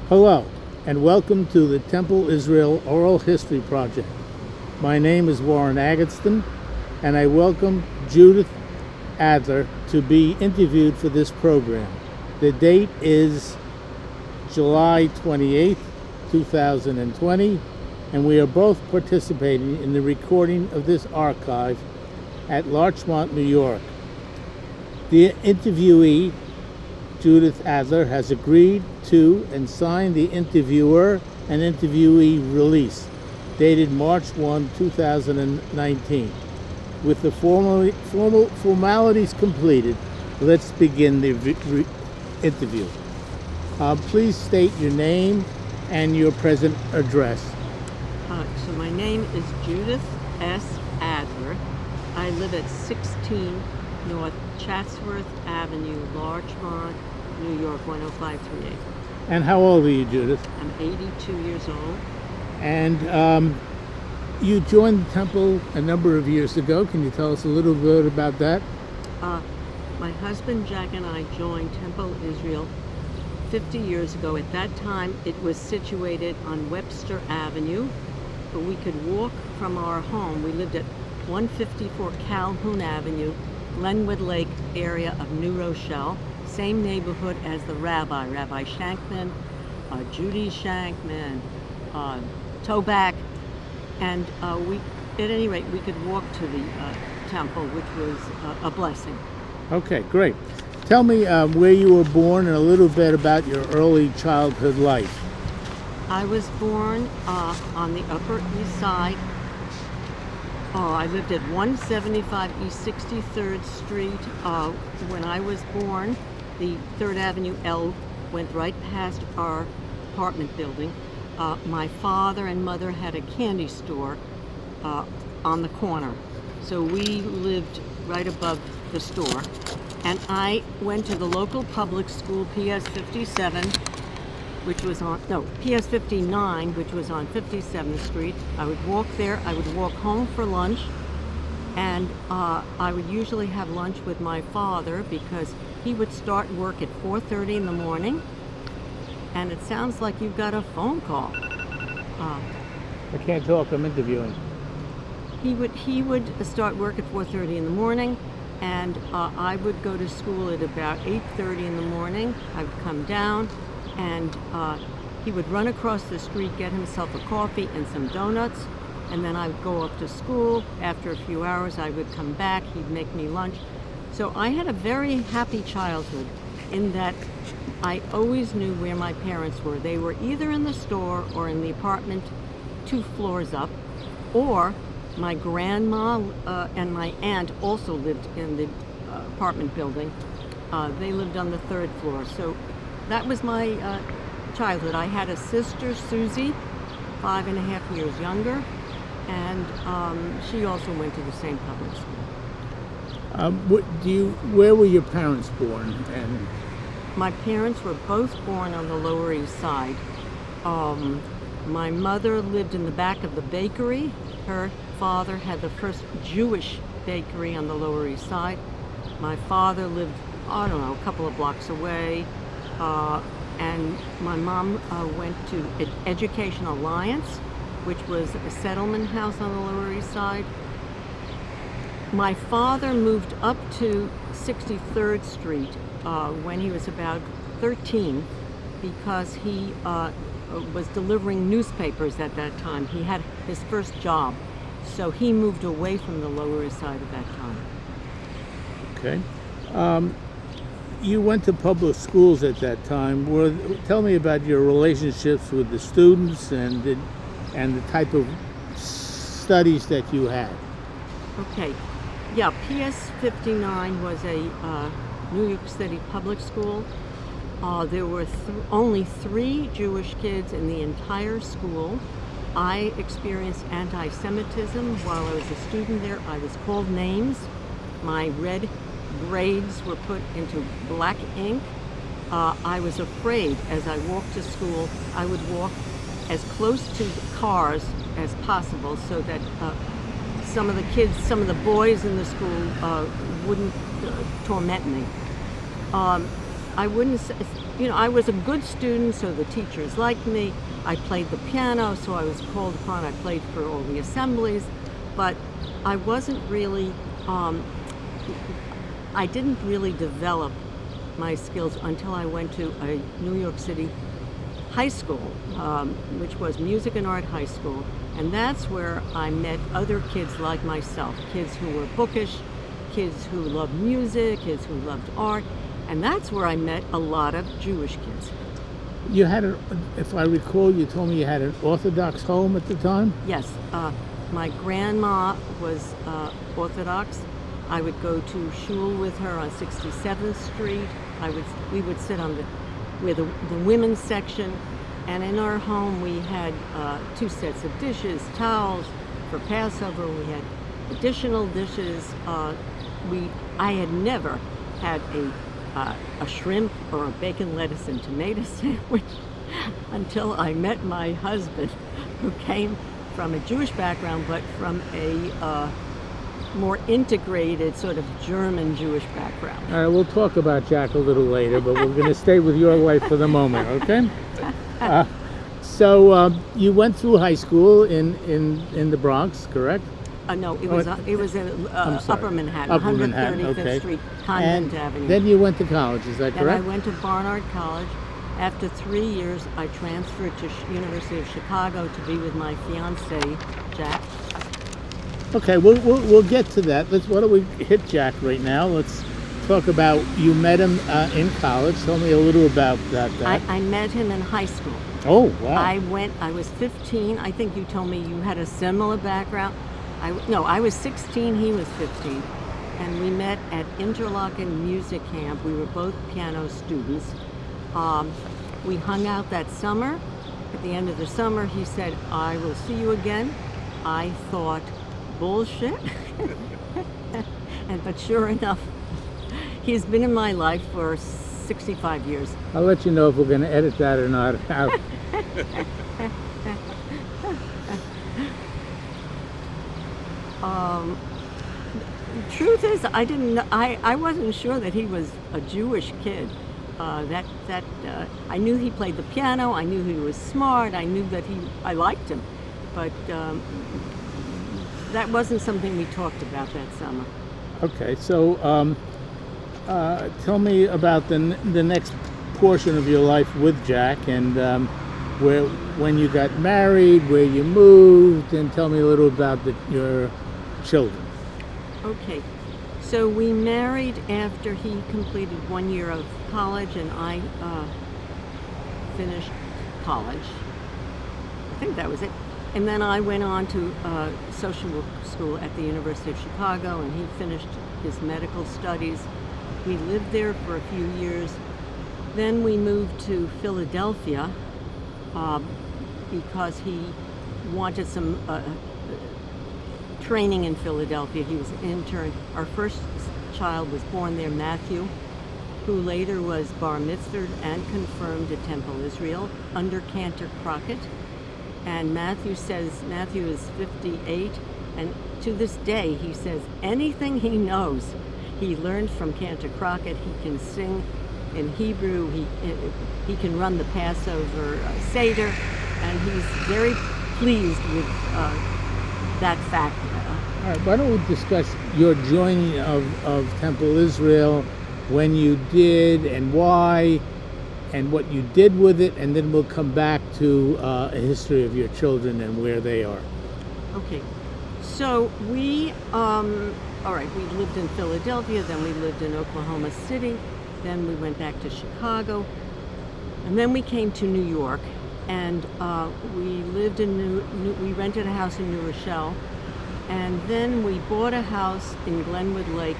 Hello, and welcome to the Temple Israel Oral History Project. My name is Warren Agatston, and I welcome Judith Adler to be interviewed for this program. The date is July 28th, 2020, and we are both participating in the recording of this archive at Larchmont, New York. The interviewee, Judith Adler, has agreed to and signed the interviewer and interviewee release, dated March 1, 2019. With the formalities completed, let's begin the interview. Please state your name and your present address. So my name is Judith S. Adler. I live at 16 North Chatsworth Avenue, Larchmont, New York, 10538. And how old are you, Judith? I'm 82 years old. And you joined the Temple a number of years ago. Can you tell us a little bit about that? My husband Jack and I joined Temple Israel 50 years ago. At that time, it was situated on Webster Avenue, but we could walk from our home. We lived at 154 Calhoun Avenue, Glenwood Lake area of New Rochelle, same neighborhood as the Rabbi Shankman, Judy Shankman, Toback, and at any rate, we could walk to the temple, which was a blessing. Okay, great. Tell me where you were born and a little bit about your early childhood life. I was born on the Upper East Side. I lived at 175 East 63rd Street. When I was born, the 3rd Avenue L went right past our apartment building. My father and mother had a candy store on the corner, so we lived right above the store. And I went to the local public school, PS 57, PS 59, which was on 57th Street. I would walk there, I would walk home for lunch, and I would usually have lunch with my father because he would start work at 4:30 in the morning. And it sounds like you've got a phone call. I can't talk, I'm interviewing. He would start work at 4:30 in the morning, and I would go to school at about 8:30 in the morning. I would come down, and he would run across the street, get himself a coffee and some donuts, and then I would go off to school. After a few hours, I would come back. He'd make me lunch. So I had a very happy childhood in that I always knew where my parents were. They were either in the store or in the apartment 2 floors up, or my grandma and my aunt also lived in the apartment building. They lived on the 3rd floor. So that was my childhood. I had a sister, Susie, 5.5 years younger, and she also went to the same public school. Where were your parents born? And my parents were both born on the Lower East Side. My mother lived in the back of the bakery. Her father had the first Jewish bakery on the Lower East Side. My father lived, a couple of blocks away. And my mom went to Education Alliance, which was a settlement house on the Lower East Side. My father moved up to 63rd Street when he was about 13 because he was delivering newspapers at that time. He had his first job, so he moved away from the Lower East Side at that time. Okay. You went to public schools at that time. Tell me about your relationships with the students and the type of studies that you had. Okay. Yeah, PS 59 was a New York City public school. There were only 3 Jewish kids in the entire school. I experienced anti-Semitism while I was a student there. I was called names. My red grades were put into black ink. I was afraid as I walked to school. I would walk as close to the cars as possible so that some of the boys in the school wouldn't torment me. I wouldn't say, I was a good student, so the teachers liked me. I played the piano, so I was called upon. I played for all the assemblies, but I wasn't really, I didn't really develop my skills until I went to a New York City high school, which was Music and Art High School. And that's where I met other kids like myself, kids who were bookish, kids who loved music, kids who loved art. And that's where I met a lot of Jewish kids. You had, if I recall, you told me you had an Orthodox home at the time? Yes, my grandma was Orthodox. I would go to shul with her on 67th Street. We would sit on the women's section, and in our home we had 2 sets of dishes, towels for Passover. We had additional dishes. I had never had a shrimp or a bacon, lettuce, and tomato sandwich until I met my husband, who came from a Jewish background, but from a more integrated sort of German Jewish background. All right, we'll talk about Jack a little later, but we're going to stay with your life for the moment, okay? So you went through high school in the Bronx, correct? No, it was in Upper Manhattan, Upper 135th Manhattan, okay. Street, Convent And Avenue. then you went to college, is that And correct? I went to Barnard College. After 3 years, I transferred to University of Chicago to be with my fiance, Jack. Okay, we'll get to that. Why don't we hit Jack right now? Let's talk about, you met him in college. Tell me a little about that. I met him in high school. Oh, wow. I was 15. I think you told me you had a similar background. I was 16, he was 15. And we met at Interlochen Music Camp. We were both piano students. We hung out that summer. At the end of the summer, he said, "I will see you again." I thought, bullshit. But sure enough, he's been in my life for 65 years. I'll let you know if we're going to edit that or not. Truth is, I wasn't sure that he was a Jewish kid. I knew he played the piano. I knew he was smart. I knew that I liked him, but that wasn't something we talked about that summer. Okay, so tell me about the next portion of your life with Jack, and when you got married, where you moved, and tell me a little about your children. Okay, so we married after he completed 1 year of college, and I finished college. I think that was it. And then I went on to social work school at the University of Chicago, and he finished his medical studies. We lived there for a few years. Then we moved to Philadelphia because he wanted some training in Philadelphia. He was an intern. Our first child was born there, Matthew, who later was bar mitzvahed and confirmed at Temple Israel under Cantor Crockett. And Matthew is 58, and to this day he says anything he knows he learned from Cantor Crockett. He can sing in Hebrew, he can run the Passover Seder, and he's very pleased with that fact. All right, why don't we discuss your joining of Temple Israel, when you did and why, and what you did with it, and then we'll come back to a history of your children and where they are. Okay, so we lived in Philadelphia, then we lived in Oklahoma City, then we went back to Chicago, and then we came to New York, and we lived we rented a house in New Rochelle, and then we bought a house in Glenwood Lake,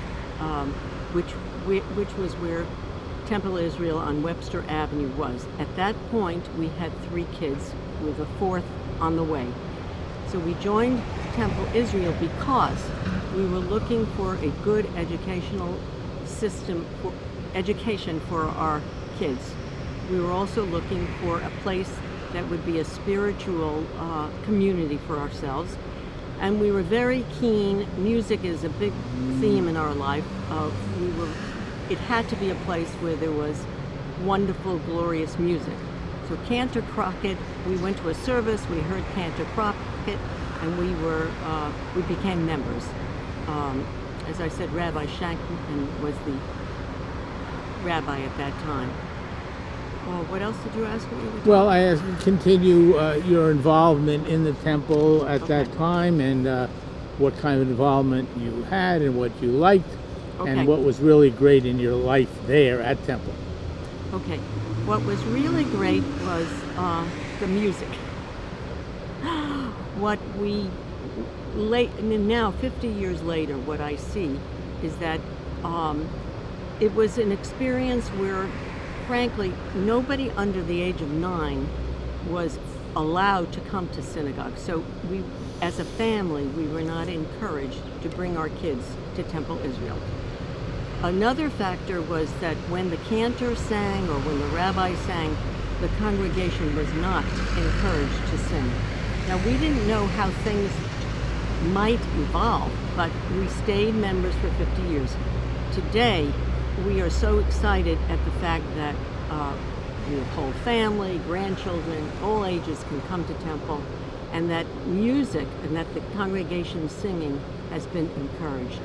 which was where Temple Israel on Webster Avenue was. At that point, we had 3 kids, with a 4th on the way. So we joined Temple Israel because we were looking for a good educational system for education for our kids. We were also looking for a place that would be a spiritual community for ourselves. And we were very keen. Music is a big theme in our life. It had to be a place where there was wonderful, glorious music. So Cantor Crockett, we went to a service, we heard Cantor Crockett, and we became members. As I said, Rabbi Shankman was the rabbi at that time. What else did you ask me? Well, I asked continue your involvement in the temple at that time, and what kind of involvement you had, and what you liked, and what was really great in your life there at Temple. Okay. What was really great was the music. What we now 50 years later, what I see is that it was an experience where, frankly, nobody under the age of 9 was allowed to come to synagogue. So we, as a family, we were not encouraged to bring our kids to Temple Israel. Another factor was that when the cantor sang or when the rabbi sang, the congregation was not encouraged to sing. Now, we didn't know how things might evolve, but we stayed members for 50 years. Today, we are so excited at the fact that the whole family, grandchildren, all ages can come to Temple, and that music and that the congregation singing has been encouraged.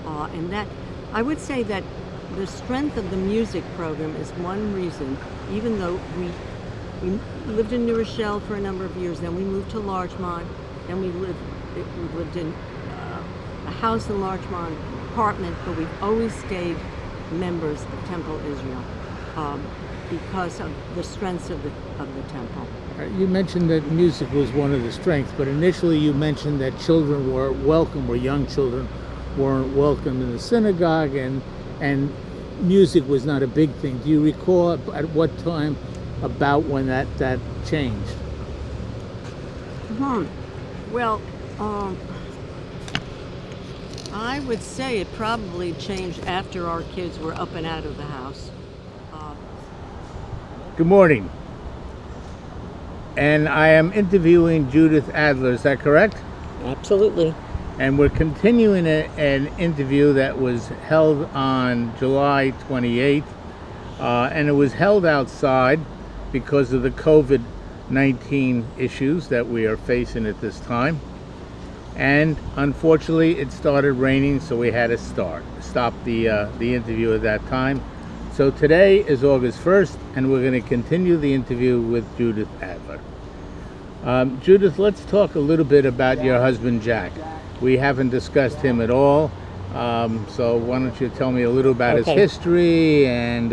And that, I would say that the strength of the music program is one reason, even though we lived in New Rochelle for a number of years, then we moved to Larchmont, then we lived in a house in Larchmont, an apartment, but we've always stayed members of Temple Israel because of the strengths of the temple. You mentioned that music was one of the strengths, but initially you mentioned that children weren't welcome, or young children weren't welcome in the synagogue, and music was not a big thing. Do you recall at what time about when that changed? Well, I would say it probably changed after our kids were up and out of the house. Good morning. And I am interviewing Judith Adler, is that correct? Absolutely. And we're continuing an interview that was held on July 28th, and it was held outside because of the COVID-19 issues that we are facing at this time. And unfortunately, it started raining, so we had to stop the interview at that time. So today is August 1st, and we're going to continue the interview with Judith Adler. Judith, let's talk a little bit about your husband, Jack. We haven't discussed him at all, so why don't you tell me a little about his history, and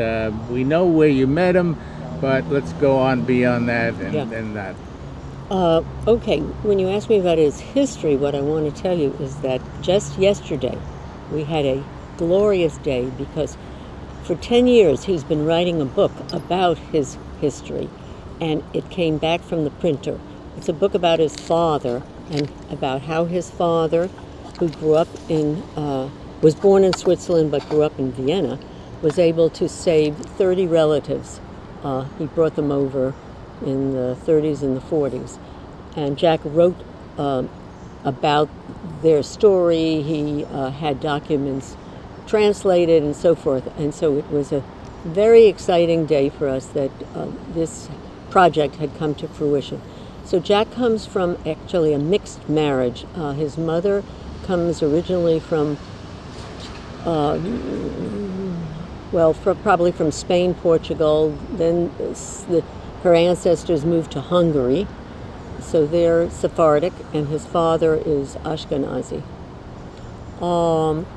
we know where you met him, but let's go on beyond that and that. Okay, when you ask me about his history, what I want to tell you is that just yesterday we had a glorious day because for 10 years he's been writing a book about his history, and it came back from the printer. It's a book about his father and about how his father, who grew up was born in Switzerland but grew up in Vienna, was able to save 30 relatives. He brought them over in the 30s and the 40s. And Jack wrote about their story. He had documents translated and so forth. And so it was a very exciting day for us that this project had come to fruition. So Jack comes from actually a mixed marriage. His mother comes originally from, probably from Spain, Portugal. Then her ancestors moved to Hungary. So they're Sephardic, and his father is Ashkenazi.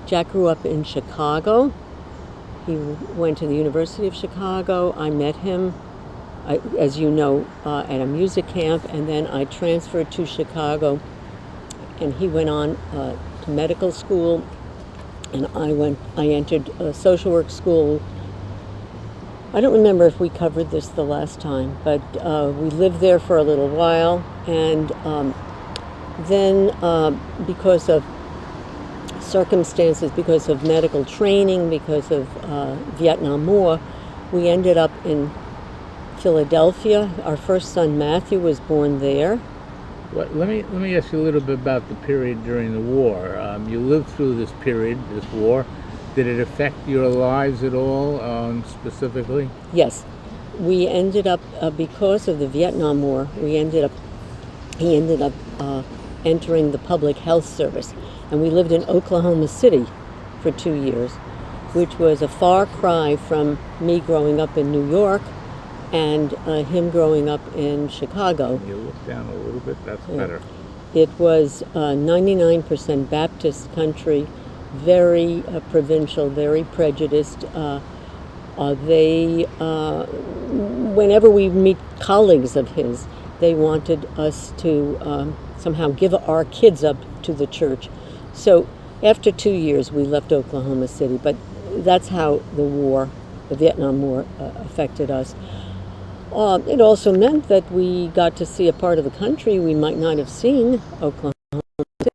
Jack grew up in Chicago. He went to the University of Chicago. I met him, as you know, at a music camp, and then I transferred to Chicago, and he went on to medical school, and I entered a social work school. I don't remember if we covered this the last time, but we lived there for a little while, and then because of circumstances, because of medical training, because of Vietnam War, we ended up in Philadelphia. Our first son Matthew was born there. Well, let me ask you a little bit about the period during the war. You lived through this period, this war, Did it affect your lives at all, specifically? Yes. We ended up, because of the Vietnam War, he ended up entering the public health service. And we lived in Oklahoma City for 2 years, which was a far cry from me growing up in New York and him growing up in Chicago. You look down a little bit, that's better. It was 99% Baptist country, very provincial, very prejudiced. Whenever we meet colleagues of his, they wanted us to somehow give our kids up to the church. So after 2 years, we left Oklahoma City, but that's how the Vietnam War, affected us. It also meant that we got to see a part of the country we might not have seen, Oklahoma City.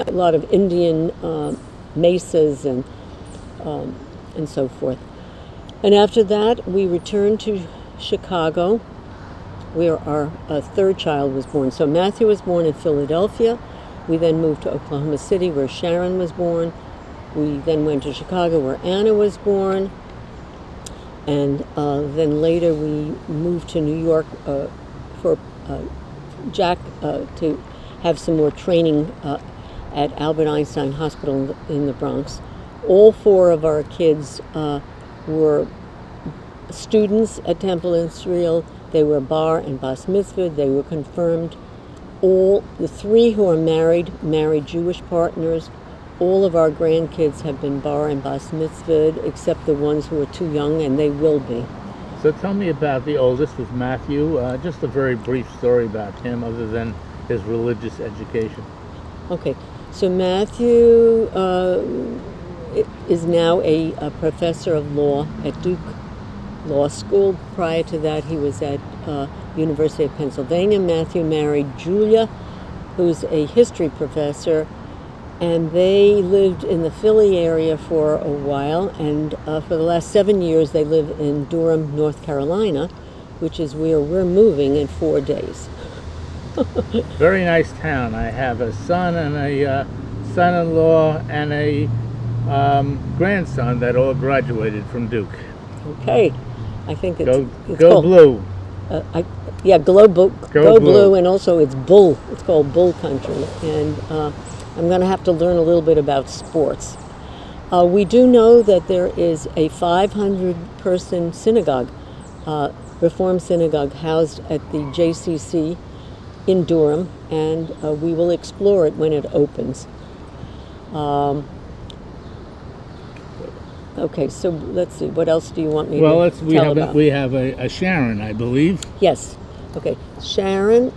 A lot of Indian mesas and so forth. And after that, we returned to Chicago, where our third child was born. So Matthew was born in Philadelphia. We then moved to Oklahoma City, where Sharon was born. We then went to Chicago, where Anna was born. And then later we moved to New York for Jack to have some more training at Albert Einstein Hospital in the Bronx. All 4 of our kids were students at Temple Israel. They were bar and bas mitzvah. They were confirmed. All the 3 who are married Jewish partners. All of our grandkids have been bar and bas mitzvah, except the ones who are too young, and they will be. So tell me about the oldest, was Matthew. Just a very brief story about him, other than his religious education. Okay, so Matthew is now a professor of law at Duke Law School. Prior to that, he was at University of Pennsylvania. Matthew married Julia, who's a history professor, and they lived in the Philly area for a while, and for the last 7 years they live in Durham, North Carolina, which is where we're moving in 4 days. Very nice town. I have a son and a son-in-law and a grandson that all graduated from Duke. Okay, I think it's go called, blue. Go blue, and also it's bull. It's called Bull Country, and I'm going to have to learn a little bit about sports. We do know that there is a 500-person synagogue, Reform synagogue, housed at the JCC in Durham, and we will explore it when it opens. Okay, so let's see. What else do you want me to tell about? We have a Sharon, I believe. Yes. Okay. Sharon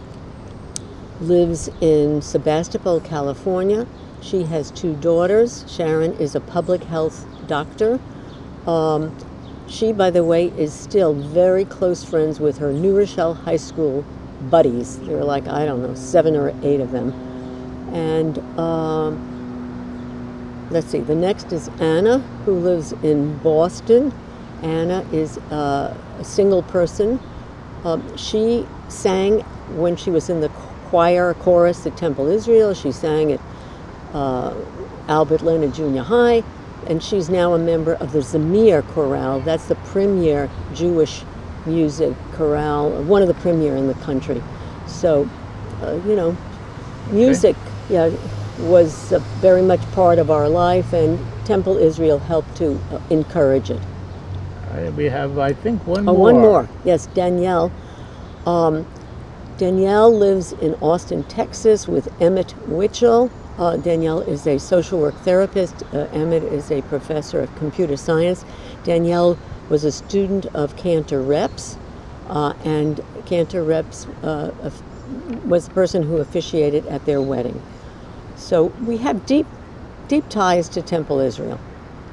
lives in Sebastopol, California. She has 2 daughters. Sharon is a public health doctor. She, by the way, is still very close friends with her New Rochelle High School buddies. There are like, I don't know, 7 or 8 of them. And let's see, the next is Anna, who lives in Boston. Anna is a single person. She sang when she was in the chorus at Temple Israel. She sang at Albert Leonard Junior High, and she's now a member of the Zamir Chorale. That's the premier Jewish music chorale, one of the premier in the country. So, music, was very much part of our life, and Temple Israel helped to encourage it. We have, I think, one more. One more. Yes, Danielle. Danielle lives in Austin, Texas with Emmett Witchell. Danielle is a social work therapist. Emmett is a professor of computer science. Danielle was a student of Cantor Reps, and Cantor Reps was the person who officiated at their wedding. So we have deep ties to Temple Israel.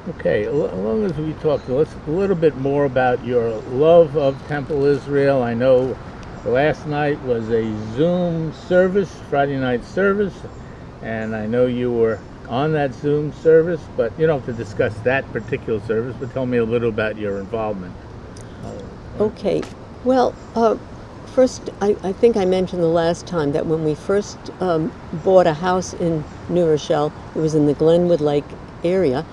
Okay, as long as we talked, let's a little bit more about your love of Temple Israel. I know last night was a Zoom service, Friday night service, and I know you were on that Zoom service, but you don't have to discuss that particular service, but tell me a little about your involvement. Okay, well, first, I think I mentioned the last time that when we first bought a house in New Rochelle, it was in the Glenwood Lake area,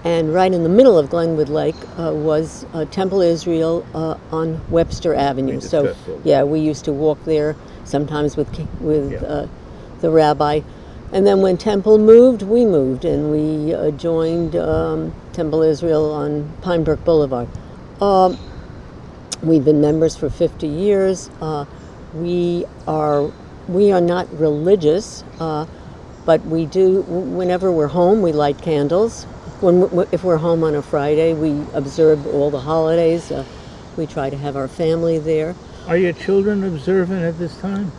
And right in the middle of Glenwood Lake was Temple Israel on Webster Avenue. So, discussed all that. yeah, we used to walk there sometimes with Yeah. the rabbi. And then when Temple moved, we moved, and we joined Temple Israel on Pine Brook Boulevard. We've been members for 50 years. We are not religious, but we do. Whenever we're home, we light candles. If we're home on a Friday, we observe all the holidays. We try to have our family there. Are your children observant at this time?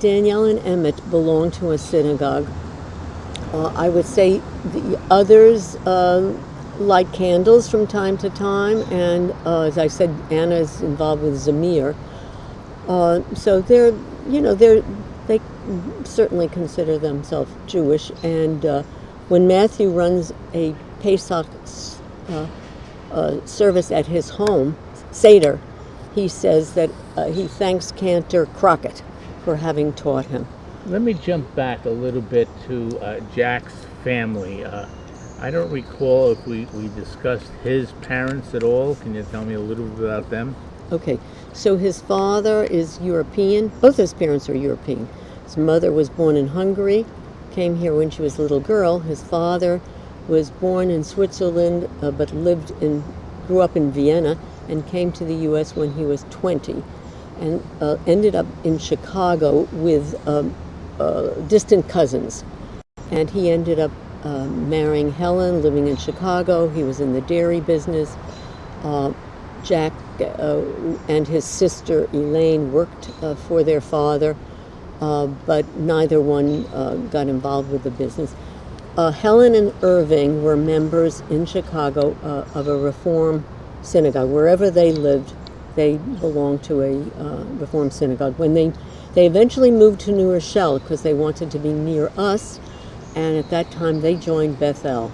Danielle and Emmett belong to a synagogue. I would say the others light candles from time to time, and as I said, Anna's involved with Zamir. So they certainly consider themselves Jewish. And when Matthew runs a Pesach service at his home, Seder, he says that he thanks Cantor Crockett for having taught him. Let me jump back a little bit to Jack's family. I don't recall if we discussed his parents at all. Can you tell me a little bit about them? Okay, so his father is European. Both his parents are European. His mother was born in Hungary, came here when she was a little girl. His father was born in Switzerland, but grew up in Vienna, and came to the U.S. when he was 20, and ended up in Chicago with distant cousins. And he ended up marrying Helen, living in Chicago. He was in the dairy business. Jack and his sister Elaine worked for their father, but neither one got involved with the business. Helen and Irving were members in Chicago of a Reform synagogue. Wherever they lived, they belonged to a Reform synagogue. When they eventually moved to New Rochelle because they wanted to be near us, and at that time they joined Bethel,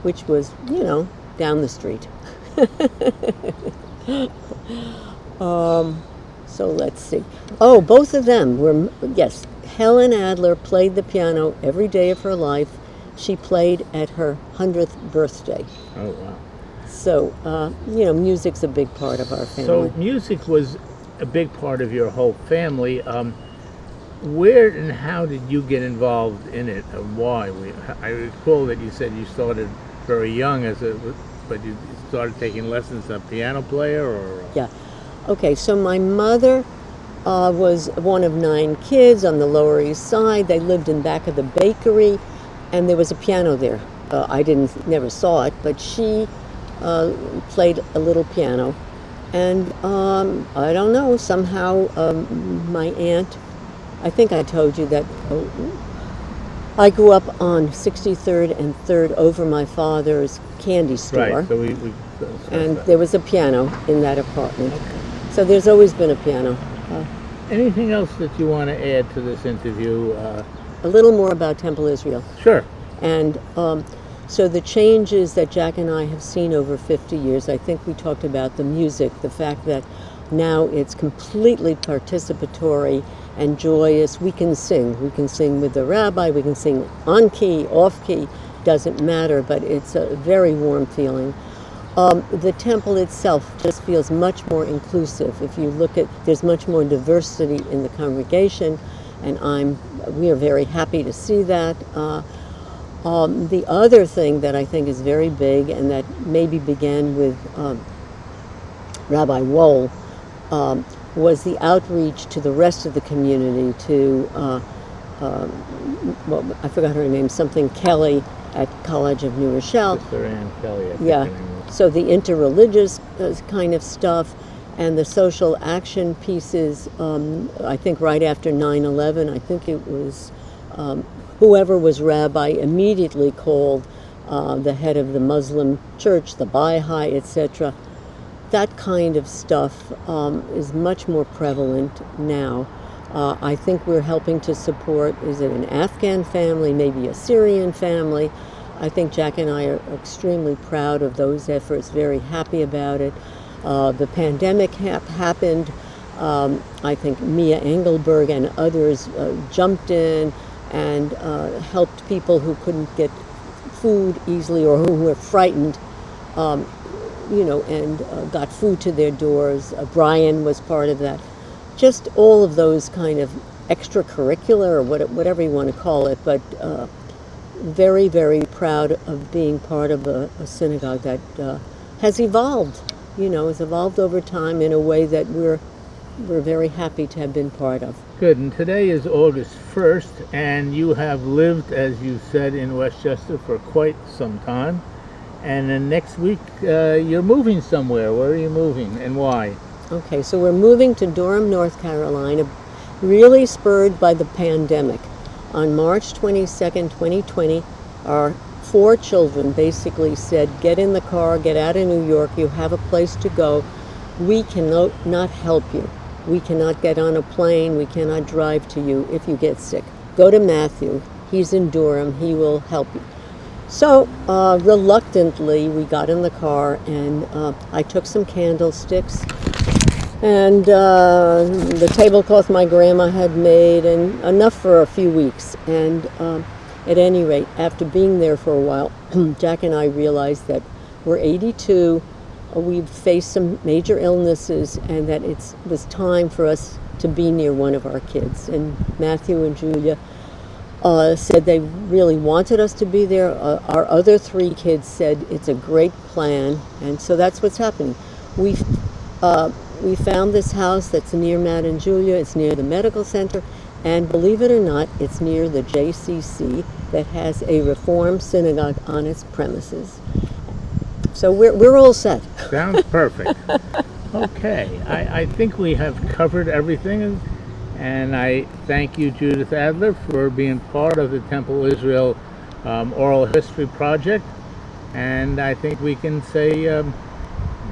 which was, down the street. So let's see. Oh, both of them were, yes, Helen Adler played the piano every day of her life. She played at her 100th birthday. Oh, wow. So, music's a big part of our family. So music was a big part of your whole family. Where and how did you get involved in it, and why? I recall that you said you started very young but you started taking lessons as a piano player, or? Yeah. Okay, so my mother was one of 9 kids on the Lower East Side. They lived in back of the bakery, and there was a piano there. I never saw it, but she played a little piano. And I don't know, somehow my aunt, I think I told you that I grew up on 63rd and 3rd over my father's candy store. Right, so we and there was a piano in that apartment. Okay. So there's always been a piano. Anything else that you want to add to this interview? A little more about Temple Israel. Sure. And so the changes that Jack and I have seen over 50 years, I think we talked about the music, the fact that now it's completely participatory and joyous. We can sing with the rabbi, we can sing on key, off key, doesn't matter, but it's a very warm feeling. The temple itself just feels much more inclusive. If you look at, there's much more diversity in the congregation, and we are very happy to see that. The other thing that I think is very big, and that maybe began with Rabbi Wohl, was the outreach to the rest of the community, to, I forgot her name, something Kelly at College of New Rochelle. Sister Ann Kelly, I think. Yeah, so the interreligious kind of stuff and the social action pieces, I think right after 9/11, I think it was whoever was rabbi immediately called the head of the Muslim church, the Baha'i, etc. That kind of stuff is much more prevalent now. I think we're helping to support, is it an Afghan family, maybe a Syrian family? I think Jack and I are extremely proud of those efforts, very happy about it. The pandemic happened. I think Mia Engelberg and others jumped in and helped people who couldn't get food easily or who were frightened, and got food to their doors. Brian was part of that. Just all of those kind of extracurricular or whatever you want to call it, but very, very proud of being part of a synagogue that has evolved, has evolved over time in a way that we're very happy to have been part of. Good. And today is August 1st, and you have lived, as you said, in Westchester for quite some time. And then next week, you're moving somewhere. Where are you moving and why? Okay, so we're moving to Durham, North Carolina, really spurred by the pandemic. On March 22nd, 2020, our 4 children basically said, get in the car, get out of New York, you have a place to go. We cannot not help you. We cannot get on a plane, we cannot drive to you if you get sick. Go to Matthew, he's in Durham, he will help you. So reluctantly, we got in the car, and I took some candlesticks and the tablecloth my grandma had made, and enough for a few weeks. And at any rate, after being there for a while, Jack and I realized that we're 82, we've faced some major illnesses, and that it was time for us to be near one of our kids. And Matthew and Julia said they really wanted us to be there. Our other 3 kids said it's a great plan, and so that's what's happening. We found this house that's near Matt and Julia. It's near the medical center, and believe it or not, it's near the JCC that has a Reform synagogue on its premises. So we're all set. Sounds perfect. Okay, I think we have covered everything, and I thank you, Judith Adler, for being part of the Temple Israel Oral History Project, and I think we can say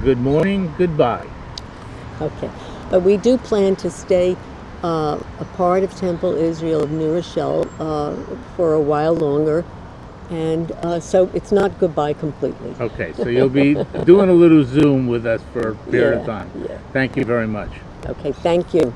good morning, goodbye. Okay, but we do plan to stay a part of Temple Israel of New Rochelle for a while longer, and so it's not goodbye completely. Okay, so you'll be doing a little Zoom with us for a period of time. Yeah. Thank you very much. Okay, thank you.